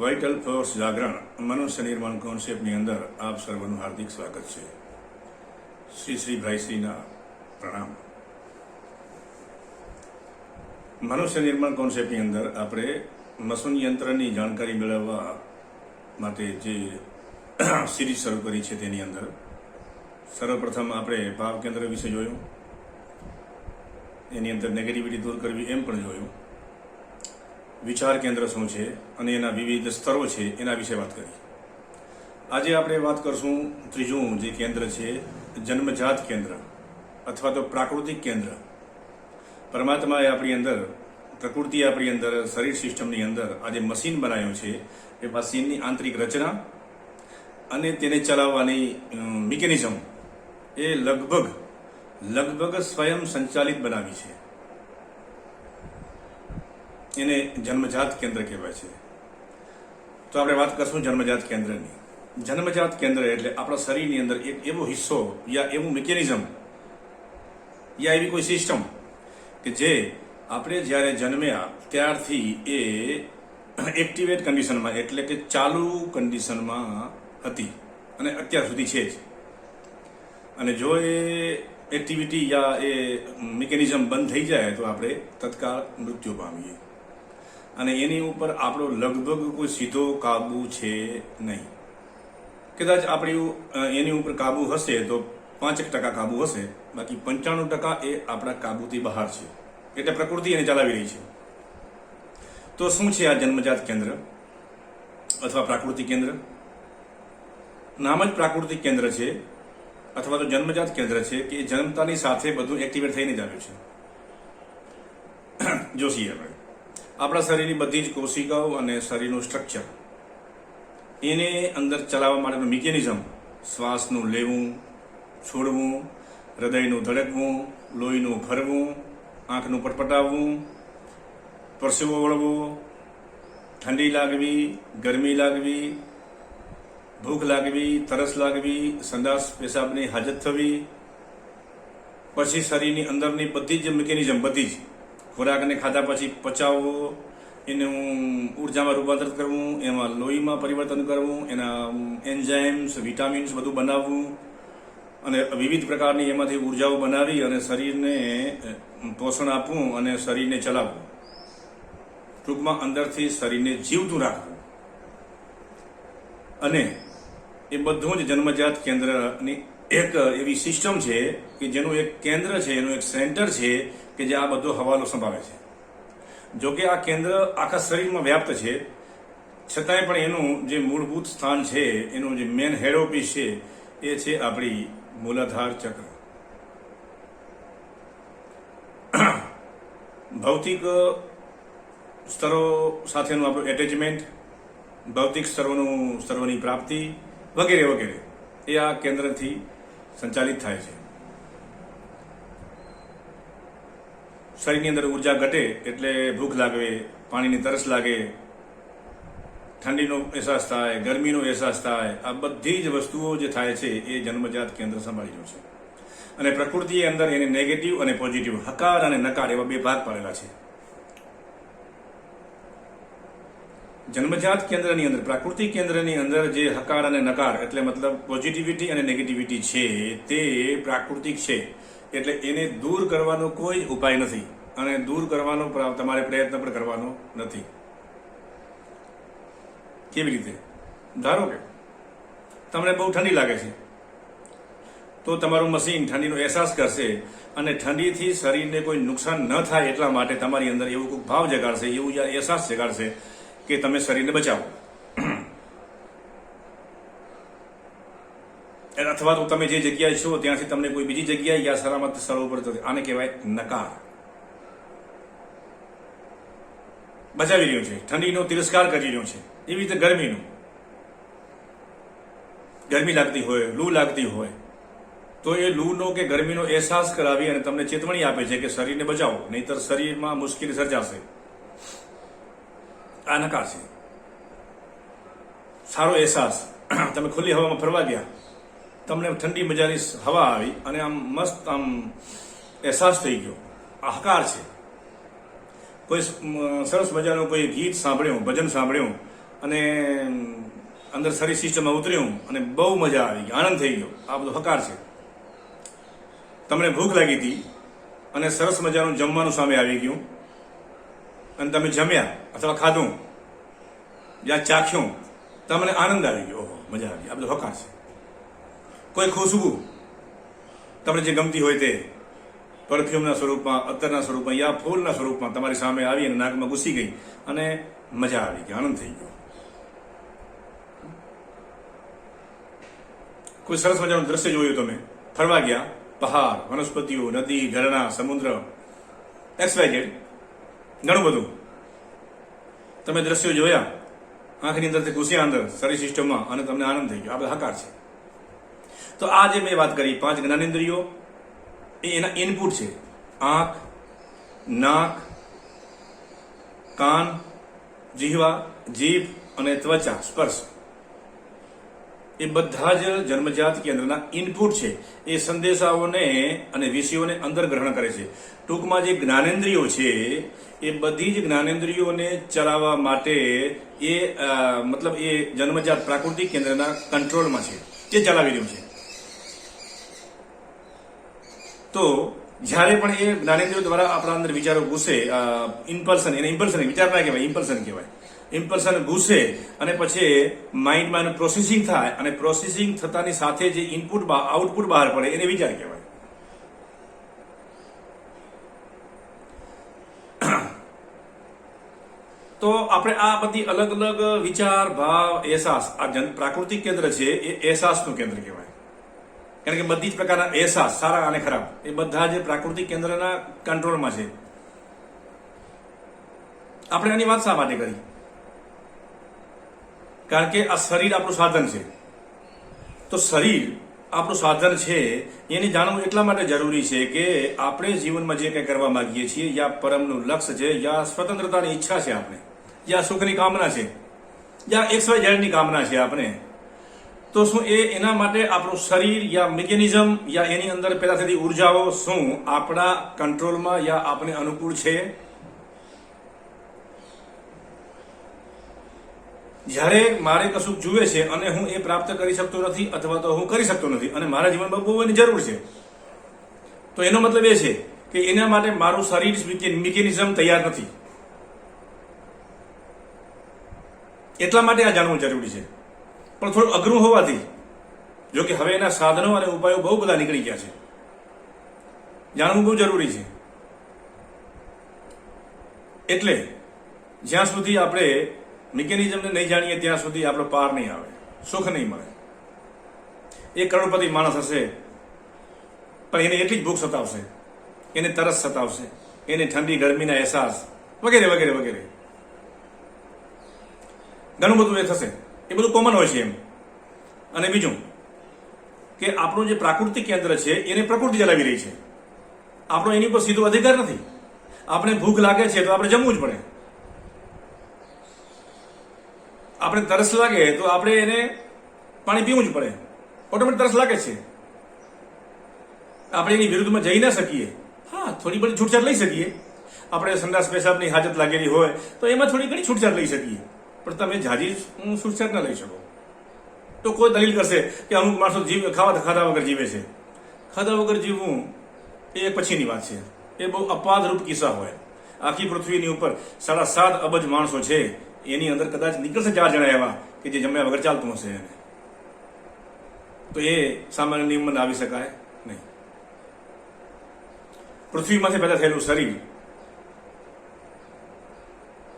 Vital force જાગરણ મનુષ્ય નિર્માણ કોન્સેપ્ટની અંદર આપ સર્વનું હાર્દિક સ્વાગત છે. શ્રી ભાઈશ્રીના પ્રણામ. મનુષ્ય નિર્માણ કોન્સેપ્ટની અંદર આપણે મશીન યંત્રની જાણકારી મેળવવા માટે જે સિરીઝ શરૂ કરી છે તેની અંદર સર્વપ્રથમ આપણે ભાવ કેન્દ્ર વિશે જોયું, એની અંદર નેગેટિવિટી દૂર કરવી એમ પણ જોયું, વિચાર કેન્દ્ર શું છે અને એના વિવિધ સ્તરો છે એના વિશે વાત કરી. આજે આપણે વાત કરશું ત્રીજું જે કેન્દ્ર છે જન્મજાત કેન્દ્ર અથવા તો પ્રાકૃતિક કેન્દ્ર. પરમાત્માએ આપણી અંદર, પ્રકૃતિએ આપણી અંદર, શરીર સિસ્ટમની અંદર આ જે મશીન બનાવ્યું છે એ મશીનની આંતરિક રચના અને તેને ચલાવવાની મિકેનિઝમ એ લગભગ સ્વયં સંચાલિત બનાવી છે. એને જન્મજાત કેન્દ્ર કહેવાય છે. તો આપણે વાત કરશું જન્મજાત કેન્દ્રની. જન્મજાત કેન્દ્ર એટલે આપણા શરીરની અંદર એક એવો હિસ્સો યા એવું મિકેનિઝમ યા એવી કોઈ સિસ્ટમ કે જે આપણે જ્યારે જન્મ્યા ત્યારથી એ એક્ટિવેટ કન્ડિશનમાં એટલે કે ચાલુ કન્ડિશનમાં હતી અને અત્યાર સુધી છે જ. અને જો એ એક્ટિવિટી યા એ મિકેનિઝમ બંધ થઈ જાય તો આપણે તત્કાળ મૃત્યુ પામીએ અને એની ઉપર આપણો લગભગ કોઈ સીધો કાબુ છે નહીં. કદાચ એની ઉપર કાબુ હશે તો 5% કાબુ હશે, બાકી 95% એ આપણા કાબુથી બહાર છે. એટલે પ્રકૃતિ એને ચલાવી રહી છે. તો શું છે આ જન્મજાત કેન્દ્ર અથવા પ્રાકૃતિક કેન્દ્ર? નામ જ પ્રાકૃતિક કેન્દ્ર છે અથવા તો જન્મજાત કેન્દ્ર છે કે જન્મતાની સાથે બધું એક્ટિવેટ થઈને જ આવ્યું છે. જોશીએ આપણે આપણા શરીરની બધી જ કોશિકાઓ અને શરીરનું સ્ટ્રક્ચર એને અંદર ચલાવવા માટેનું મિકેનિઝમ, શ્વાસનું લેવું, છોડવું, હૃદયનું ધડકવું, લોહીનું ફરવું, આંખનું પટપટાવવું, પરસેવો વળવો, ઠંડી લાગવી, ગરમી લાગવી, ભૂખ લાગવી, તરસ લાગવી, સંડાસ પેશાબની હાજત થવી, પછી શરીરની અંદરની બધી જ મિકેનિઝમ, બધી જ ખોરાકને ખાધા પછી પચાવવો, એનું ઉર્જામાં રૂપાંતરિત કરવું, એમાં લોહીમાં પરિવર્તન કરવું, એના એન્ઝાઇમ્સ, વિટામિન્સ બધું બનાવવું અને વિવિધ પ્રકારની એમાંથી ઉર્જાઓ બનાવી અને શરીરને પોષણ આપવું અને શરીરને ચલાવવું. ટૂંકમાં અંદરથી શરીરને જીવતું રાખવું. અને એ બધું જ જન્મજાત કેન્દ્રની એક એવી સિસ્ટમ છે કે જેનું એક કેન્દ્ર છે, એનું એક સેન્ટર છે કે જે આ બધો હવાલો સંભાળે છે. જોકે આ કેન્દ્ર આખા શરીરમાં વ્યાપ્ત છે, છતાંય પણ એનું જે મૂળભૂત સ્થાન છે, એનું જે મેન હેડ ઓફિસ છે એ છે આપણી મૂલાધાર ચક્ર. ભૌતિક સ્તરો સાથેનું આપણું એટેચમેન્ટ, ભૌતિક સ્તરોની પ્રાપ્તિ વગેરે વગેરે એ આ કેન્દ્રથી સંચાલિત થાય છે. શરીરની અંદર ઉર્જા ઘટે એટલે ભૂખ લાગે, પાણીની તરસ લાગે, ઠંડીનો અહેસાસ થાય, ગરમીનો અહેસાસ થાય. આ બધી જ વસ્તુઓ જે થાય છે એ જન્મજાત કેન્દ્ર સંભાળી રહ્યું છે. અને પ્રકૃતિએ અંદર એને નેગેટિવ અને પોઝિટિવ, હકાર અને નકાર એવા બે ભાગ પાડેલા છે. જન્મજાત કેન્દ્રની અંદર, પ્રાકૃતિક કેન્દ્રની અંદર જે હકાર અને નકાર એટલે મતલબ પોઝિટિવિટી અને નેગેટિવિટી છે તે પ્રાકૃતિક છે. એટલે એને દૂર કરવાનો કોઈ ઉપાય નથી અને દૂર કરવાનો તમારે પ્રયત્ન પણ કરવાનો નથી. કેવી રીતે? ધારો કે તમને બહુ ઠંડી લાગે છે તો તમારું મશીન ઠંડીનો અહેસાસ કરશે અને ઠંડીથી શરીરને કોઈ નુકસાન ન થાય એટલા માટે તમારી અંદર એવું કોઈ ભાવ જગાડશે, એવું અહેસાસ જગાડશે કે તમે શરીરને બચાવો. અથવા તો તમે જે જગ્યાએ છો ત્યાંથી તમને કોઈ બીજી જગ્યાએ યા સલામત સ્થળો ઉપર જશે. આને કહેવાય નકાર. બચાવી રહ્યું છે, ઠંડીનો તિરસ્કાર કરી રહ્યું છે. એવી રીતે ગરમી લાગતી હોય, લૂ લાગતી હોય તો એ લૂનો કે ગરમીનો અહેસાસ કરાવી અને તમને ચેતવણી આપે છે કે શરીરને બચાવો, નહીતર શરીરમાં મુશ્કેલી સર્જાશે. આ નકાર છે. સારો અહેસાસ, તમે ખુલ્લી હવામાં ફરવા ગયા, તમને ઠંડી મજાની હવા આવી અને આમ મસ્ત આમ અહેસાસ થઈ ગયો, આ હકાર છે. કોઈ સરસ મજાનું કોઈ ગીત સાંભળ્યું, ભજન સાંભળ્યું અને અંદર શરીર સિસ્ટમમાં ઉતર્યું અને બહુ મજા આવી ગઈ, આનંદ થઈ ગયો. આ બધો હકાર છે. તમને ભૂખ લાગી હતી અને સરસ મજાનું જમવાનું સામે આવી ગયું અને તમે જમ્યા અથવા ખાધું યા ચાખ્યું, તમને આનંદ આવી ગયો, ઓહો મજા આવી. આ બધો હકાર છે. કોઈ ખુશ્બુ તમને જે ગમતી હોય તે પરફ્યુમના સ્વરૂપમાં, અત્તરના સ્વરૂપમાં યા ફૂલના સ્વરૂપમાં તમારી સામે આવી અને નાકમાં ઘૂસી ગઈ અને મજા આવી ગઈ, આનંદ થઈ ગયો. કોઈ સરસ મજાનું દ્રશ્ય જોયું, તમે ફરવા ગયા, પહાડ, વનસ્પતિઓ, નદી, ઝરણા, સમુદ્ર, XYZ ઘણું બધું તમે દ્રશ્યો જોયા, આંખની અંદરથી ઘૂસ્યા અંદર શરીર સિસ્ટમમાં અને તમને આનંદ થઈ ગયો. આ બધા હકાર છે. તો આ જે મેં વાત કરી 5 જ્ઞાનેન્દ્રિયો એ એના ઇનપુટ છે. આંખ, નાક, કાન, જીહવા, જીભ અને ત્વચા, સ્પર્શ, એ બધા જ જન્મજાત કેન્દ્રના ઇનપુટ છે. એ સંદેશાઓને અને વિષયોને અંદર ગ્રહણ કરે છે. ટૂંકમાં જે જ્ઞાનેન્દ્રિયો છે એ બધી જ જ્ઞાનેન્દ્રિયોને ચલાવવા માટે એ મતલબ એ જન્મજાત પ્રાકૃતિક કેન્દ્રના કંટ્રોલમાં છે, તે ચલાવી રહ્યું છે. તો જ્યારે પણ એ જ્ઞાનેન્દ્રિયો દ્વારા આપણા અંદર વિચારો ઘૂસે, ઇમ્પલ્સન, એને ઇમ્પલ્સન વિચાર ના કહેવાય, ઇમ્પલ્સન કહેવાય. ઇમ્પલ્સન ઘૂસે અને પછી માઇન્ડમાં એનું પ્રોસેસિંગ થાય અને પ્રોસેસિંગ થતાની સાથે જે ઇનપુટ આઉટપુટ બહાર પડે એને વિચાર કહેવાય. તો આપણે આ બધી અલગ અલગ વિચાર, ભાવ, અહેસાસ, આ પ્રાકૃતિક કેન્દ્ર છે એ અહેસાસનું કેન્દ્ર કહેવાય. કારણ કે બધી જ પ્રકારના અહેસાસ, સારા અને ખરાબ, એ બધા જ પ્રાકૃતિક કેન્દ્રના કંટ્રોલમાં છે. આપણે આની વાત શા માટે કરી? કારણ કે આ શરીર આપણું સાધન છે. તો શરીર આપણું સાધન છે એને જાણવું એટલા માટે જરૂરી છે કે આપણે જીવનમાં જે કંઈ કરવા માંગીએ છીએ, યા પરમનું લક્ષ્ય છે, યા સ્વતંત્રતાની ઈચ્છા છે આપણે, યા સુખની કામના છે, યા XYZ કામના છે આપણે, તો શું એના માટે આપણું શરીર યા મિકેનિઝમ યા એની અંદર પેદા થતી ઉર્જાઓ શું આપણા કંટ્રોલમાં યા આપણે અનુકૂળ છે? જ્યારે મારે કશુંક જુએ છે અને હું એ પ્રાપ્ત કરી શકતો નથી અથવા તો હું કરી શકતો નથી અને મારા જીવનમાં બહુ એની જરૂર છે, તો એનો મતલબ એ છે કે એના માટે મારું શરીર મિકેનિઝમ તૈયાર નથી. એટલા માટે આ જાણવું જરૂરી છે. પણ થોડું અઘરું હોવાથી, જો કે હવે એના સાધનો અને ઉપાયો બહુ બધા નીકળી ગયા છે, જાણવું બહુ જરૂરી છે. એટલે જ્યાં સુધી આપણે મિકેનિઝમને નહીં જાણીએ ત્યાં સુધી આપણો પાર નહીં આવે, સુખ નહીં મળે. એક કરોડપતિ માણસ હશે પણ એને એટલી જ ભૂખ સતાવશે, એને તરસ સતાવશે, એને ઠંડી ગરમીના અહેસાસ વગેરે વગેરે વગેરે ઘણું બધું એ થશે. એ બધું કોમન હોય છે એમ. અને બીજું કે આપણું જે પ્રાકૃતિક કેન્દ્ર છે એને પ્રકૃતિ ચલાવી રહી છે, આપણો એની પર સીધો અધિકાર નથી. આપણે ભૂખ લાગે છે તો આપણે જમવું જ પડે, આપણે તરસ લાગે તો આપણે એને પાણી પીવું જ પડે, ઓટોમેટિક તરસ લાગે છે. આપણે એની વિરુદ્ધમાં જઈ ના શકીએ. હા, થોડી બધી છૂટછાટ લઈ શકીએ. આપણે સંડાસ પેશાબની હાજત લાગેલી હોય તો એમાં થોડી ઘણી છૂટછાટ લઈ શકીએ, પણ તમે જાજી છૂટછાટ ના લઈ શકો. તો કોઈ દલીલ કરશે કે અમુક માણસો ખાધા વગર જીવે છે. ખાધા વગર જીવવું એ પછીની વાત છે. એ બહુ અપાદરૂપ કિસ્સા હોય. આખી પૃથ્વીની ઉપર 7.5 અબજ માણસો છે, એની અંદર કદાચ નીકળશે 4 જણા એવા કે જે જમ્યા વગર ચાલતું હશે એને. તો એ સામાન્ય નિયમમાં આવી શકાય નહીં. પૃથ્વીમાંથી પેદા થયેલું શરીર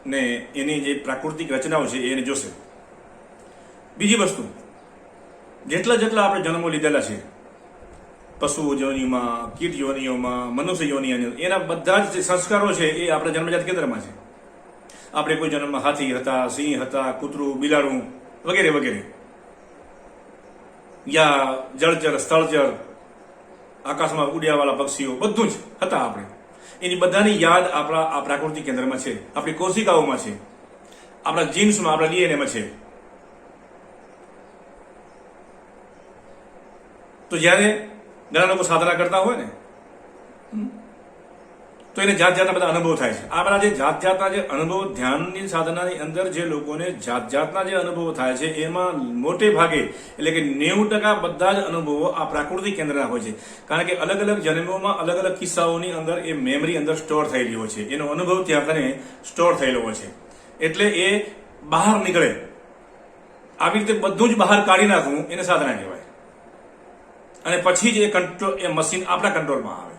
ને એની જે પ્રાકૃતિક રચનાઓ છે એને જોશે. બીજી વસ્તુ, જેટલા આપણે જન્મો લીધેલા છે, પશુ યોનિમાં, કીટ યોનિઓમાં, મનુષ્ય યોનિ, એના બધા જ જે સંસ્કારો છે એ આપણા જન્મજાત કેન્દ્રમાં છે. આપણે કોઈ જન્મમાં હાથી હતા, સિંહ હતા, કૂતરું, બિલાડું વગેરે વગેરે, યા જળચર, સ્થળચર, આકાશમાં ઉડ્યાવાળા પક્ષીઓ, બધું જ હતા આપણે. એની બધાની યાદ આપણા આ પ્રાકૃતિક કેન્દ્રમાં છે, આપણી કોશિકાઓમાં છે, આપણા જીન્સમાં, આપણા ડીએનએમાં છે. તો જ્યારે ઘણા લોકો સાધના કરતા હોય ને, તો એને જાત જાતના બધા અનુભવ થાય છે. આ બધા જે જાત જાતના જે અનુભવ ધ્યાનની સાધનાની અંદર જે લોકોને જાત જાતના જે અનુભવો થાય છે એમાં મોટે ભાગે એટલે કે 90% બધા જ અનુભવો આ પ્રાકૃતિક કેન્દ્રના હોય છે. કારણ કે અલગ અલગ જન્મોમાં અલગ અલગ કિસ્સાઓની અંદર એ મેમરી અંદર સ્ટોર થયેલી હોય છે, એનો અનુભવ ત્યાં કને સ્ટોર થયેલો હોય છે. એટલે એ બહાર નીકળે આવી રીતે બધું જ બહાર કાઢી નાખવું એને સાધના કહેવાય. અને પછી જ એ કંટ્રોલ એ મશીન આપણા કંટ્રોલમાં આવે.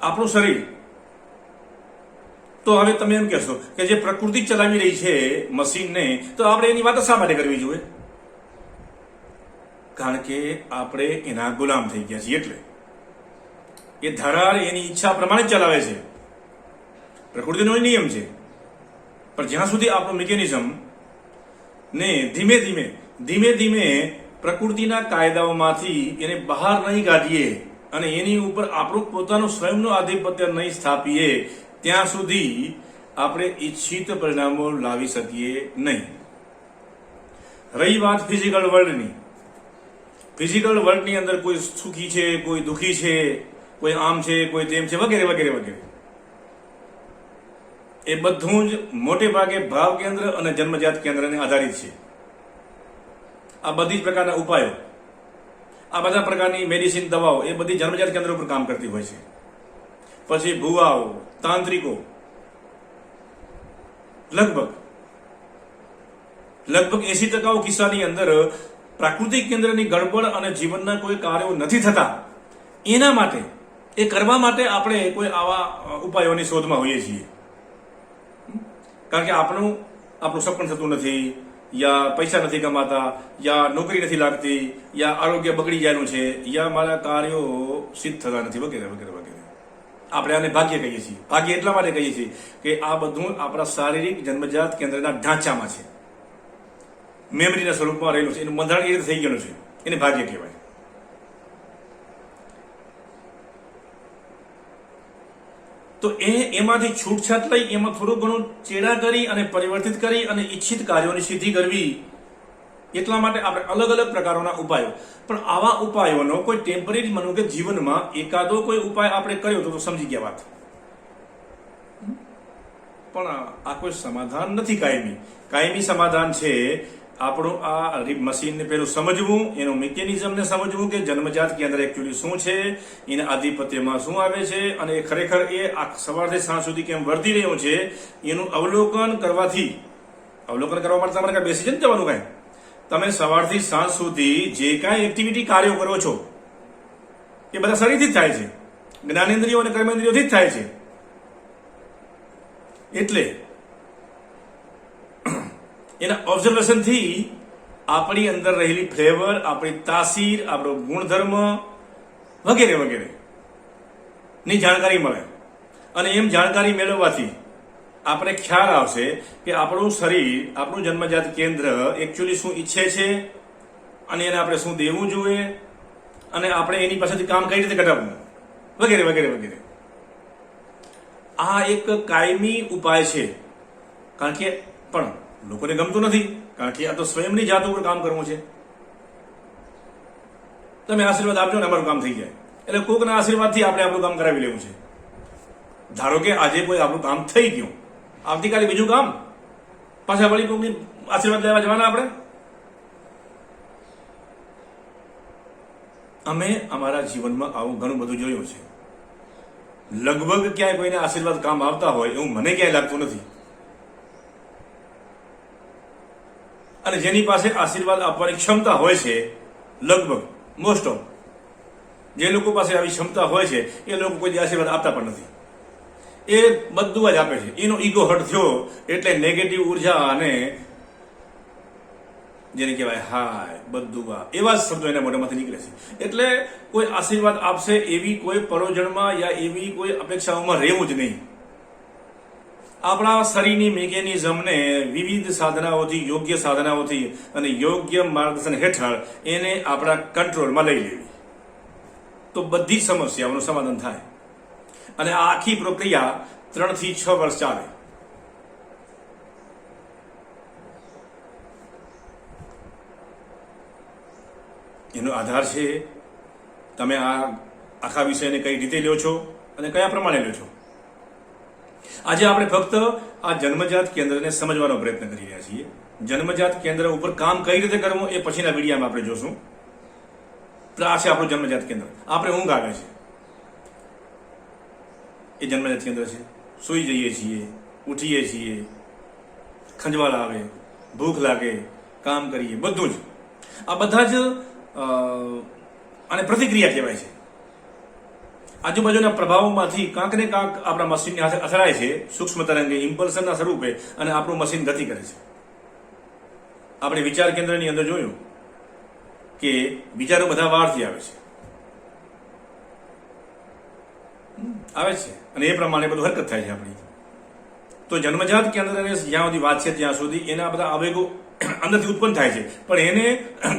આપણું શરીર તો હવે તમે એમ કહેશો કે જે પ્રકૃતિ ચલાવી રહી છે મશીનને, તો આપણે એની વાત શા માટે કરવી જોઈએ? કારણ કે આપણે એના ગુલામ થઈ ગયા છીએ. એટલે એ ધરાર એની ઈચ્છા પ્રમાણે ચલાવે છે, પ્રકૃતિનો નિયમ છે. પણ જ્યાં સુધી આપણું મિકેનિઝમ ને ધીમે ધીમે પ્રકૃતિના કાયદાઓમાંથી એને બહાર નહીં કાઢીએ અને એની ઉપર આપણું પોતાનું સ્વયંનું આધિપત્ય નહીં સ્થાપીએ ત્યાં સુધી આપણે ઈચ્છિત પરિણામો લાવી શકીએ નહીં. રહી વાત ફિઝિકલ વર્લ્ડની, ફિઝિકલ વર્લ્ડની અંદર કોઈ સુખી છે, કોઈ દુઃખી છે, કોઈ આમ છે, કોઈ તેમ છે, વગેરે વગેરે વગેરે. એ બધું જ મોટે ભાગે ભાવ કેન્દ્ર અને જન્મજાત કેન્દ્રને આધારિત છે. આ બધી જ પ્રકારના ઉપાયો, આ બધા પ્રકારની મેડિસિન દવાઓ એ બધી જન્મજાત કેન્દ્ર ઉપર કામ કરતી હોય છે. પછી ભુવાઓ, તાંત્રિકો લગભગ 80% કિસ્સાની અંદર પ્રાકૃતિક કેન્દ્રની ગડબડ અને જીવનના કોઈ કાર્યો નથી થતા, એના માટે એ કરવા માટે આપણે કોઈ આવા ઉપાયોની શોધમાં હોઈએ છીએ. કારણ કે આપણું સપન થતું નથી, યા પૈસા નથી કમાતા, યા નોકરી નથી લાગતી, યા આરોગ્ય બગડી જાયનું છે, યા મારા કાર્યો સિદ્ધ થતા નથી, વગેરે વગેરે વગેરે. આપણે આને ભાગ્ય કહીએ છીએ. ભાગ્ય એટલા માટે કહીએ છીએ કે આ બધું આપણા શારીરિક જન્મજાત કેન્દ્રના ઢાંચામાં છે, મેમરીના સ્વરૂપમાં રહેલું છે, એનું બંધારણ એ રીતે થઈ ગયેલું છે, એને ભાગ્ય કહેવાય. તો એમાંથી છૂટછાટ લઈ એમાં થોડું ઘણું ચેડા કરી અને પરિવર્તિત કરી અને ઈચ્છિત કાર્યોની સિદ્ધિ કરવી, એટલા માટે આપણે અલગ અલગ પ્રકારોના ઉપાયો. પણ આવા ઉપાયોનો કોઈ ટેમ્પરરી માનો કે જીવનમાં એકાદો કોઈ ઉપાય આપણે કર્યો તો સમજી ગયા વાત. પણ આ કોઈ સમાધાન નથી. કાયમી સમાધાન છે આપણું આ મશીનને પેલું સમજવું, એનું મિકેનિઝમને સમજવું કે જન્મજાત કેન્દ્ર એકચ્યુઅલી શું છે, એના આધિપત્યમાં શું આવે છે અને એ ખરેખર એ સવારથી સાંજ સુધી કેમ વર્તી રહ્યું છે, એનું અવલોકન કરવા માટે તમારે કાંઈ બેસી જ જવાનું. કાંઈ તમે સવારથી સાંજ સુધી જે કાંઈ એક્ટિવિટી કાર્યો કરો છો એ બધા શરીરથી જ થાય છે, જ્ઞાનેન્દ્રિયો અને કર્મેન્દ્રિયોથી જ થાય છે. એટલે એના ઓબ્ઝર્વેશનથી આપણી અંદર રહેલી ફ્લેવર, આપણી તાસીર, આપણો ગુણધર્મ વગેરે વગેરે ની જાણકારી મળે. અને એમ જાણકારી મેળવવાથી આપણે ખ્યાલ આવશે કે આપણું શરીર, આપણું જન્મજાત કેન્દ્ર એકચ્યુઅલી શું ઈચ્છે છે અને એને આપણે શું દેવું જોઈએ અને આપણે એની પાસેથી કામ કઈ રીતે કઢાવવું, વગેરે વગેરે વગેરે. આ એક કાયમી ઉપાય છે. કારણ કે પણ લોકોને ગમતું નથી, કારણ કે આ તો સ્વયંની જાત ઉપર કામ કરવું છે. તમે આશીર્વાદ આપજો ને અમારું કામ થઈ જાય. એટલે કોકના આશીર્વાદથી આપણે આપણું કામ કરાવી લેવું છે. ધારો કે આજે કોઈ આપણું કામ થઈ ગયું, આવતીકાલે બીજું કામ, પાછા વળી કોકની આશીર્વાદ લેવા જવાના આપણે. અમે અમારા જીવનમાં આવું ઘણું બધું જોયું છે. લગભગ ક્યાંય કોઈને આશીર્વાદ કામ આવતા હોય એવું મને ક્યાંય લાગતું નથી. અને જેની પાસે આશીર્વાદ આપવાની ક્ષમતા હોય છે, લગભગ મોસ્ટ ઓફ જે લોકો પાસે આવી ક્ષમતા હોય છે એ લોકો કોઈ આશીર્વાદ આપતા પણ નથી. એ બધું જ આપે છે. એનો ઈગો હર્ટ થયો એટલે નેગેટિવ ઉર્જા અને જેને કહેવાય હાય બધું એવા જ શબ્દો એના મોઢામાંથી નીકળે છે. એટલે કોઈ આશીર્વાદ આપશે એવી કોઈ પરોજણમાં યા એવી કોઈ અપેક્ષાઓમાં રહેવું જ નહીં. આપણા શરીરની મિકેનિઝમને વિવિધ સાધનાઓથી, યોગ્ય સાધનાઓથી અને યોગ્ય માર્ગદર્શન હેઠળ એને આપણા કંટ્રોલમાં લઈ લેવી, તો બધી જ સમસ્યાઓનું સમાધાન થાય. અને આ આખી પ્રક્રિયા 3 થી 6 વર્ષ ચાલે. એનો આધાર છે તમે આ આખા વિષયને કઈ રીતે લ્યો છો અને કયા પ્રમાણે લ્યો છો. આજે આપણે ફક્ત આ જન્મજાત કેન્દ્રને સમજવાનો પ્રયત્ન કરી રહ્યા છીએ. જન્મજાત કેન્દ્ર ઉપર કામ કઈ રીતે કરવું એ પછીના વિડીયોમાં આપણે જોશું. આ છે આપણું જન્મજાત કેન્દ્ર. આપણે ઊંઘ આવે છે એ જન્મજાત કેન્દ્ર છે. સૂઈ જઈએ છીએ, ઉઠીએ છીએ, ખંજવાળ આવે, ભૂખ લાગે, કામ કરીએ, બધું જ આ બધા જ આને પ્રતિક્રિયા કહેવાય છે. આજુબાજુના પ્રભાવોમાંથી કાંક ને કાંક આપણા મશીનની હાથે અથડાય છે સૂક્ષ્મ તરંગે, ઇમ્પલ્સનના સ્વરૂપે, અને આપણું મશીન ગતિ કરે છે. આપણે વિચાર કેન્દ્રની અંદર જોયું કે વિચારો બધા બહારથી આવે છે અને એ પ્રમાણે બધું હરકત થાય છે આપણી. તો જન્મજાત કેન્દ્રને જ્યાં સુધી વાત છે ત્યાં સુધી એના બધા આવેગો અંદરથી ઉત્પન્ન થાય છે, પણ એને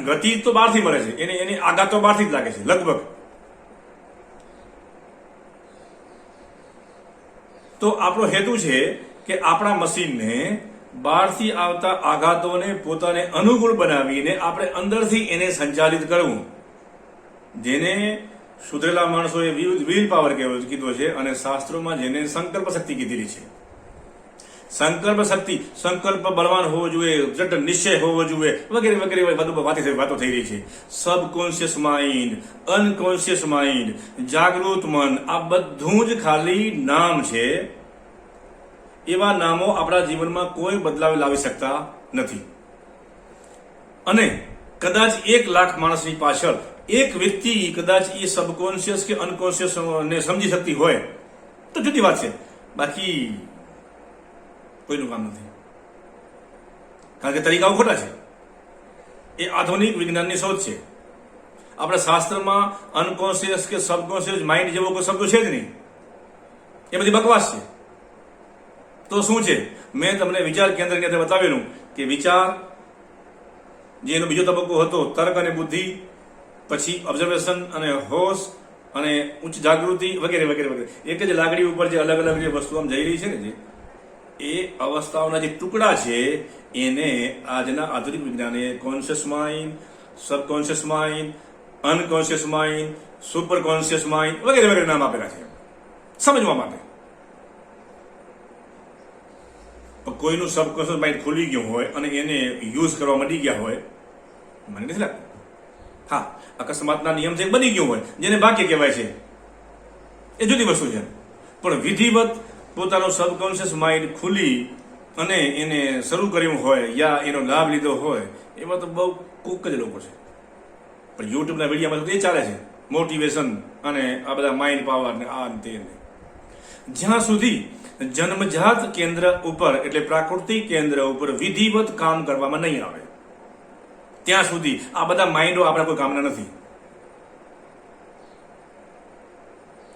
ગતિ તો બહારથી મળે છે, એને આઘાત તો બહારથી જ લાગે છે લગભગ. તો આપણો હેતુ છે કે આપણા મશીનને બહારથી આવતા આઘાતોને પોતાને અનુકૂળ બનાવીને આપણે અંદરથી એને સંચાલિત કરવું, જેને સુધરેલા માણસોએ વિલ પાવર કીધો છે અને શાસ્ત્રોમાં જેને સંકલ્પ શક્તિ કીધેલી છે. સંકલ્પ શક્તિ, સંકલ્પ બળવાન હોવો જોઈએ, જટ નિશ્ચય હોવો જોઈએ, વગેરે વગેરે વાતો થઈ રહી છે. સબકોન્શિયસ માઇન્ડ, અનકોન્શિયસ માઇન્ડ, જાગૃત મન, આ બધું જ ખાલી નામ છે. એવા નામો આપણા જીવનમાં કોઈ બદલાવ લાવી શકતા નથી. અને કદાચ 1 લાખ માણસની પાછળ એક વ્યક્તિ કદાચ એ સબકોન્શિયસ કે અનકોન્શિયસ ને સમજી શકતી હોય તો જુદી વાત છે, બાકી કોઈનું કામ નથી. કારણ કે તરીકાઓ ખોટા છે. એ આધુનિક વિજ્ઞાનની શોધ છે. આપણા શાસ્ત્રમાં અનકોન્શિયસ કે સબકોન્શિયસ માઇન્ડ જેવો કોઈ શબ્દ છે જ નહીં. એ બધી બકવાસ છે. તો શું છે? મેં તમને વિચાર કેન્દ્રની અંદર બતાવેલું કે વિચાર, જે એનો બીજો તબક્કો હતો, તર્ક અને બુદ્ધિ, પછી ઓબ્ઝર્વેશન અને હોશ અને ઉચ્ચ જાગૃતિ વગેરે વગેરે વગેરે. એક જ લાગણી ઉપર જે અલગ અલગ જે વસ્તુ આમ જઈ રહી છે ને, જે એ અવસ્થાઓના જે ટુકડા છે એને આજના આધુનિક વિજ્ઞાને conscious mind, subconscious mind, unconscious mind, super conscious mind વગેરે વગેરે નામ આપેલા છે સમજવા માટે. કોઈનું સબકોન્શિયસ માઇન્ડ ખુલી ગયું હોય અને એને યુઝ કરવા માંડી ગયા હોય, મને નથી લાગતું. હા, અકસ્માતના નિયમથી બની ગયું હોય, જેને ભાગ્ય કહેવાય છે, એ જુદી વસ્તુ છે. પણ વિધિવત પોતાનો સબકોન્શિયસ માઇન્ડ ખુલી અને એને શરૂ કર્યું હોય યા એનો લાભ લીધો હોય, એમાં તો બહુ કોક જ લોકો છે. પણ યુટ્યુબના વિડીયોમાં તો એ ચાલે છે, મોટિવેશન અને આ બધા માઇન્ડ પાવર ને આ તે. જ્યાં સુધી જન્મજાત કેન્દ્ર ઉપર એટલે પ્રાકૃતિક કેન્દ્ર ઉપર વિધિવત કામ કરવામાં નહીં આવે ત્યાં સુધી આ બધા માઇન્ડો આપણા કોઈ કામના નથી.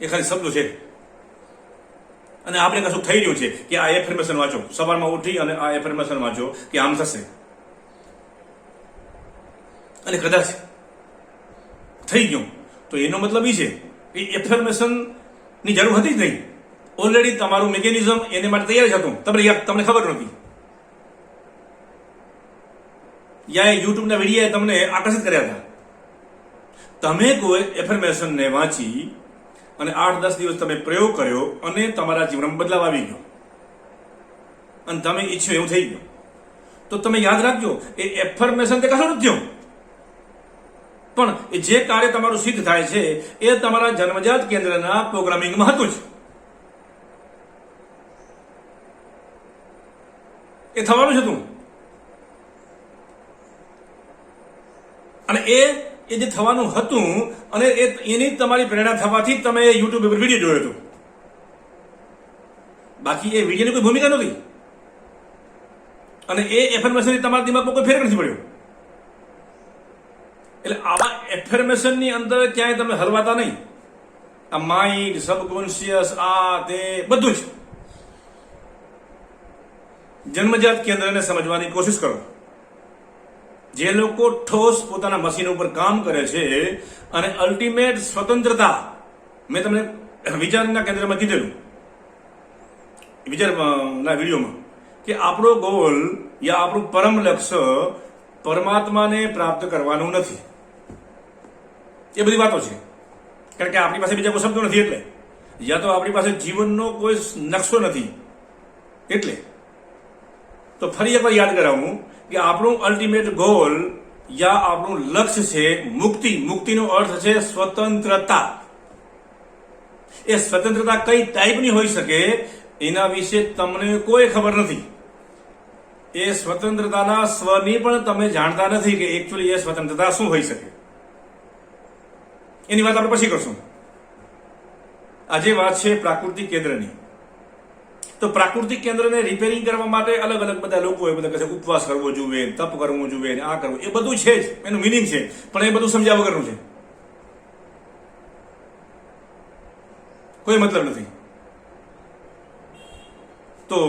એ ખાલી શબ્દો છે. અને આપણે કશું થઈ રહ્યું છે કે આ એફર્મેશન વાંચો, સવારમાં ઉઠી અને આ એફર્મેશન વાંચો કે આમ થશે, અને કદાચ થઈ ગયું તો એનો મતલબ એ છે કે એફર્મેશન ની જરૂર હતી જ નહીં. ઓલરેડી તમારું મિકેનિઝમ એને માટે તૈયાર જ હતું, તમને ખબર નહોતી. યા યુટ્યુબના વિડીયોએ તમને આકર્ષિત કર્યા હતા. તમે કોઈ એફર્મેશનને વાંચી અને 8-10 દિવસ તમે પ્રયોગ કર્યો અને તમારા જીવનમાં બદલાવ આવી ગયો અને તમે ઈચ્છો એવું થઈ ગયું, તો તમે યાદ રાખજો એ એફર્મેશન તે કશું નથી થયું, પણ એ જે કાર્ય તમારું સિદ્ધ થાય છે એ તમારા જન્મજાત કેન્દ્રના પ્રોગ્રામિંગમાં હતું જ. એ થવાનું જ હતું. અને એ જે થવાનું હતું અને એની તમારી પ્રેરણા થવાથી તમે યુટ્યુબ ઉપર વિડીયો જોયો હતો. બાકી એ વિડીયોની કોઈ ભૂમિકા નહોતી અને એ એફર્મેશન તમારા દિમાગમાં કોઈ ફેર નથી પડ્યો. એટલે આવા એફર્મેશનની અંદર ક્યાંય તમે હલવાતા નહીં. આ માઇન્ડ, સબકોન્શિયસ, આ તે બધું જ જન્મજાત કેન્દ્રને સમજવાની કોશિશ કરો. જે લોકો ઠોસ પોતાના મશીન ઉપર કામ કરે છે અને અલ્ટિમેટ સ્વતંત્રતા, મેં તમને વિચારના કેન્દ્રમાં કીધેલું વિચારના વિડીયોમાં કે આપણો ગોલ યા આપણું પરમ લક્ષ્ય પરમાત્માને પ્રાપ્ત કરવાનું નથી. એ બધી વાતો છે. કારણ કે આપણી પાસે બીજા કોઈ શબ્દો નથી. એટલે યા તો આપણી પાસે જીવનનો કોઈ નકશો નથી. એટલે તો ફરી એકવાર યાદ કરાવું કે આપણું અલ્ટિમેટ ગોલ યા આપણું લક્ષ્ય છે મુક્તિ. મુક્તિનો અર્થ છે સ્વતંત્રતા. એ સ્વતંત્રતા કઈ ટાઈપની હોઈ શકે એના વિશે તમને કોઈ ખબર નથી. એ સ્વતંત્રતાના સ્વની પણ તમે જાણતા નથી કે એકચ્યુઅલી એ સ્વતંત્રતા શું હોઈ શકે. એની વાત આપણે પછી કરશું. આજે વાત છે પ્રાકૃતિક કેન્દ્રની. તો પ્રાકૃતિક કેન્દ્રને રિપેરિંગ કરવા માટે અલગ અલગ બધા લોકો એ બધા કહે છે ઉપવાસ કરવો જોઈએ, તપ કરવું જોઈએ, આ કરવું, એ બધું છે જ, એનું મિનિંગ છે, પણ એ બધું સમજ્યા વગરનું છે. કોઈ મતલબ નથી. તો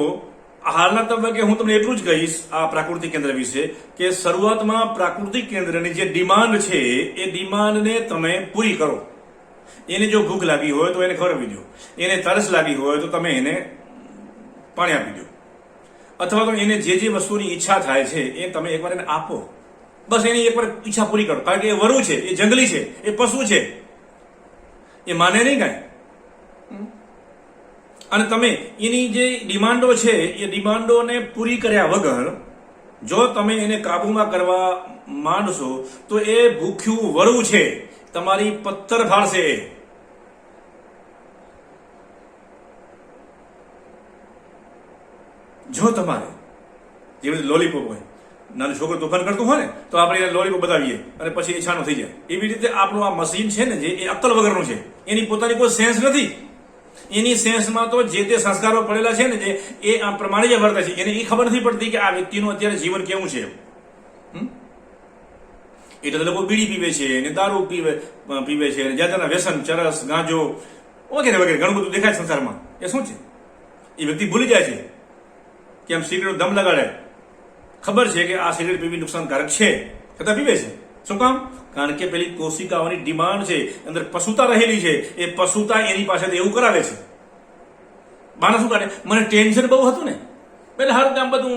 હાલના તબક્કે હું તમને એટલું જ કહીશ આ પ્રાકૃતિક કેન્દ્ર વિશે કે શરૂઆતમાં પ્રાકૃતિક કેન્દ્રની જે ડિમાન્ડ છે એ ડિમાન્ડને તમે પૂરી કરો. એને જો ભૂખ લાગી હોય તો એને ખવડાવી દો. એને તરસ લાગી હોય તો તમે એને પાણી આપી દો. અથવા તો એને જે જે વસ્તુની ઈચ્છા થાય છે એ તમે એકવાર એને આપો. બસ એની એકવાર ઈચ્છા પૂરી કરો. કારણ કે એ વરુ છે, એ જંગલી છે, એ પશુ છે, એ માને નહીં કાંઈ. અને તમે એની જે ડિમાન્ડો છે એ ડિમાન્ડોને પૂરી કર્યા વગર જો તમે એને કાબુમાં કરવા માંડશો તો એ ભૂખ્યું વરુ છે, તમારી પથ્થર ફાડશે. જો તમારે જે બધું લોલીપોપ હોય, નાનું છોકરું તોફાન કરતું હોય ને તો આપણે એને લોલીપોપ બતાવીએ અને પછી એ છાનું થઈ જાય. એવી રીતે આપણું આ મશીન છે ને જે એ અક્કલ વગરનું છે. એની પોતાની કોઈ સેન્સ નથી. એની સેન્સમાં તો જે તે સંસ્કારો પડેલા છે ને જે એ આ પ્રમાણે જ વર્તે છે. એને એ ખબર નથી પડતી કે આ વ્યક્તિનું અત્યારે જીવન કેવું છે. એટલે લોકો બીડી પીવે છે ને દારૂ પીવે છે ને જાતના વ્યસન, ચરસ, ગાંજો વગેરે વગેરે ઘણું બધું દેખાય સંસારમાં. એ શું છે? એ વ્યક્તિ ભૂલી જાય છે કે આમ સિગરેટનો દમ લગાડે. ખબર છે કે આ સિગરેટ પીવી નુકસાનકારક છે, છતાં પીવે છે. શું કામ? કારણ કે પેલી કોશિકાઓની ડિમાન્ડ છે, અંદર પશુતા રહેલી છે. એ પશુતા એની પાસેથી એવું કરાવે છે. બાના શું કાઢે? મને ટેન્શન બહુ હતું ને એટલે હારું કામ બધું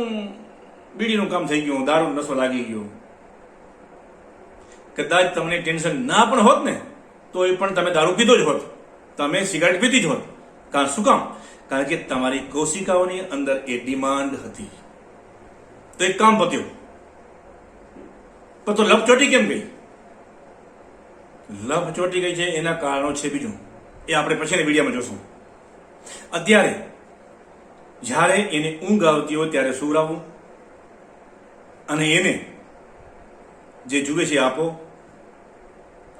બીડીનું કામ થઈ ગયું, દારૂ નશો લાગી ગયો. કદાચ તમને ટેન્શન ના પણ હોત ને તો એ પણ તમે દારૂ પીધો જ હોત, તમે સિગારેટ પીધી જ હોત. કારણ શું કામ? કારણ કે તમારી કોશિકાઓની અંદર એ ડિમાન્ડ હતી. તો એક કામ પત્યું. પણ તો લપચોટી કેમ ગઈ? લપચોટી ગઈ છે એના કારણો છે બીજું, એ આપણે પછીની વિડીયોમાં જોશું. અત્યારે જ્યારે એને ઊંઘ આવતી હોય ત્યારે સુવડાવવું અને એને જે જુએ છે આપો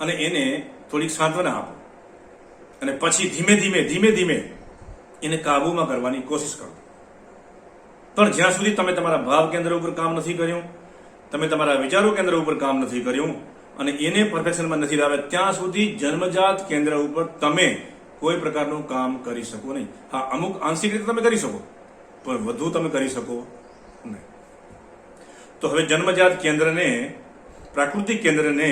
અને એને થોડીક સાંત્વના આપો અને પછી ધીમે ધીમે એને કાબૂમાં કરવાની કોશિશ કરો. પણ જ્યાં સુધી તમે તમારા ભાવ કેન્દ્ર ઉપર કામ નથી કર્યું, તમે તમારા વિચારો કેન્દ્ર ઉપર કામ નથી કર્યું અને એને પરફેક્શનમાં નથી લાવે ત્યાં સુધી જન્મજાત કેન્દ્ર ઉપર તમે કોઈ પ્રકારનું કામ કરી શકો નહીં. હા, અમુક આંશિક રીતે તમે કરી શકો પણ વધુ તમે કરી શકો નહીં. તો હવે જન્મજાત કેન્દ્રને, પ્રાકૃતિક કેન્દ્રને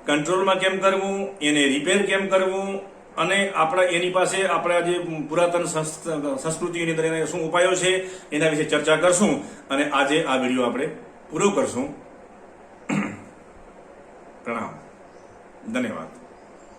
કંટ્રોલમાં કેમ કરવું, એને રિપેર કેમ કરવું અને આપણા એની પાસે આપણા જે પુરાતન સંસ્કૃતિની અંદર એના શું ઉપાયો છે એના વિશે ચર્ચા કરશું અને આજે આ વિડીયો આપણે પૂરો કરશું. પ્રણામ, ધન્યવાદ.